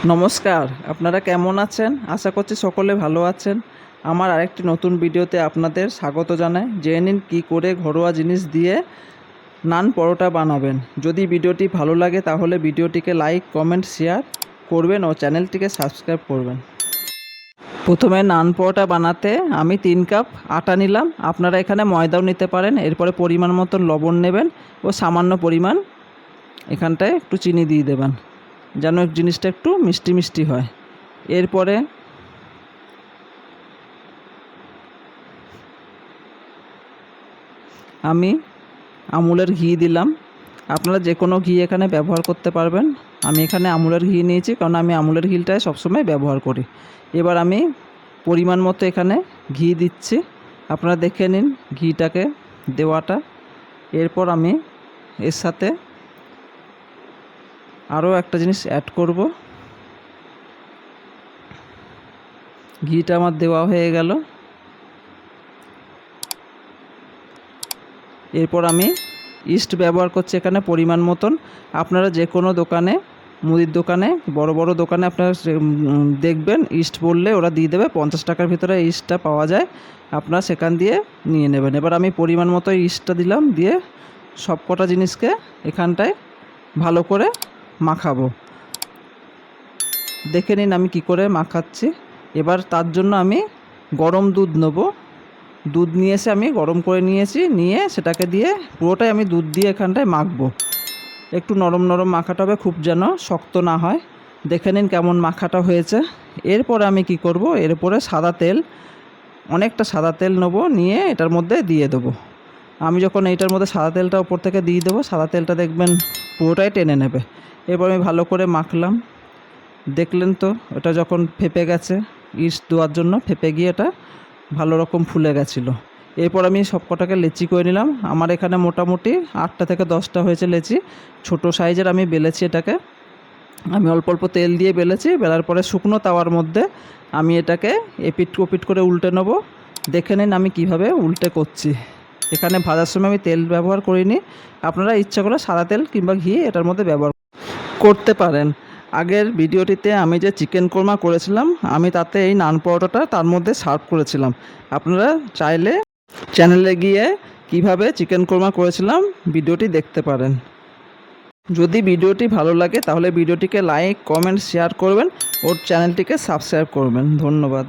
নমস্কার, আপনারা কেমন আছেন? আশা করছি সকলে ভালো আছেন। আমার আরেকটি নতুন ভিডিওতে আপনাদের স্বাগত জানাই। জেনে নিন কী করে ঘরোয়া জিনিস দিয়ে নান পরোটা বানাবেন। যদি ভিডিওটি ভালো লাগে তাহলে ভিডিওটিকে লাইক, কমেন্ট, শেয়ার করবেন ও চ্যানেলটিকে সাবস্ক্রাইব করবেন। প্রথমে নান পরোটা বানাতে আমি 3 কাপ আটা নিলাম। আপনারা এখানে ময়দাও নিতে পারেন। এরপরে পরিমাণ মতো লবণ নেবেন ও সামান্য পরিমাণ এখানটায় একটু চিনি দিয়ে দেবেন, যেন জিনিসটা একটু মিষ্টি মিষ্টি হয়। এরপরে আমি আমুলের ঘি দিলাম। আপনারা যে কোনো ঘি এখানে ব্যবহার করতে পারবেন। আমি এখানে আমুলের ঘি নিয়েছি, কারণ আমি আমুলের ঘিটাই সবসময় ব্যবহার করি। এবার আমি পরিমাণ মতো এখানে ঘি দিচ্ছি। আপনারা দেখে নিন ঘিটাকে দেওয়াটা। এরপর আমি এর সাথে আরও একটা জিনিস অ্যাড করব। ঘিটা আমার দেওয়া হয়ে গেল। এরপর আমি ইস্ট ব্যবহার করছি এখানে পরিমাণ মতন। আপনারা যে কোনো দোকানে, মুদির দোকানে, বড় বড় দোকানে আপনারা দেখবেন ইস্ট বললে ওরা দিয়ে দেবে। 50 টাকার ভিতরে ইস্টটা পাওয়া যায়, আপনারা সেখান দিয়ে নিয়ে নেবেন। এবার আমি পরিমাণ মতো ইস্টটা দিলাম, দিয়ে সব কটা জিনিসকে এখানটায় ভালো করে মাখাবো। দেখে নিন আমি কি করে মাখাচ্ছি। এবার তার জন্য আমি গরম দুধ নেব। দুধ নিয়ে এসে আমি গরম করে নিয়েছি, নিয়ে সেটাকে দিয়ে পুরোটাই আমি দুধ দিয়ে এখানটায় মাখবো। একটু নরম নরম মাখাটা হবে, খুব যেন শক্ত না হয়। দেখে নিন কেমন মাখাটা হয়েছে। এরপরে আমি কি করব, এরপরে সাদা তেল, অনেকটা সাদা তেল নেব, নিয়ে এটার মধ্যে দিয়ে দেবো। আমি যখন এইটার মধ্যে সাদা তেলটা ওপর থেকে দিয়ে দেবো, সাদা তেলটা দেখবেন পুরোটাই টেনে নেবে। এরপর আমি ভালো করে মাখলাম। দেখলেন তো এটা যখন ফেপে গেছে, ইস্ট দেওয়ার জন্য ফেপে গিয়ে এটা ভালো রকম ফুলে গেছিলো। এরপর আমি সব কটাকে লেচি করে নিলাম। আমার এখানে মোটামুটি 8টা থেকে 10টা হয়েছে লেচি। ছোট সাইজের আমি বেলেছি এটাকে। আমি অল্প অল্প তেল দিয়ে বেলেছি। বেলার পরে শুকনো তাওয়ার মধ্যে আমি এটাকে এপিট ওপিট করে উল্টে নেব। দেখে নিন আমি কিভাবে উল্টে করছি। এখানে ভাজার সময় আমি তেল ব্যবহার করিনি। আপনারা ইচ্ছা করে সাদা তেল কিংবা ঘি এটার মধ্যে ব্যবহার করতে পারেন। আগের ভিডিওটিতে আমি যে চিকেন কোরমা করেছিলাম, আমি তাতে এই নান পরোটাটা তার মধ্যে সার্ভ করেছিলাম। আপনারা চাইলে চ্যানেলে গিয়ে কিভাবে চিকেন কোরমা করেছিলাম ভিডিওটি দেখতে পারেন। যদি ভিডিওটি ভালো লাগে তাহলে ভিডিওটিকে লাইক, কমেন্ট, শেয়ার করবেন ও চ্যানেলটিকে সাবস্ক্রাইব করবেন। ধন্যবাদ।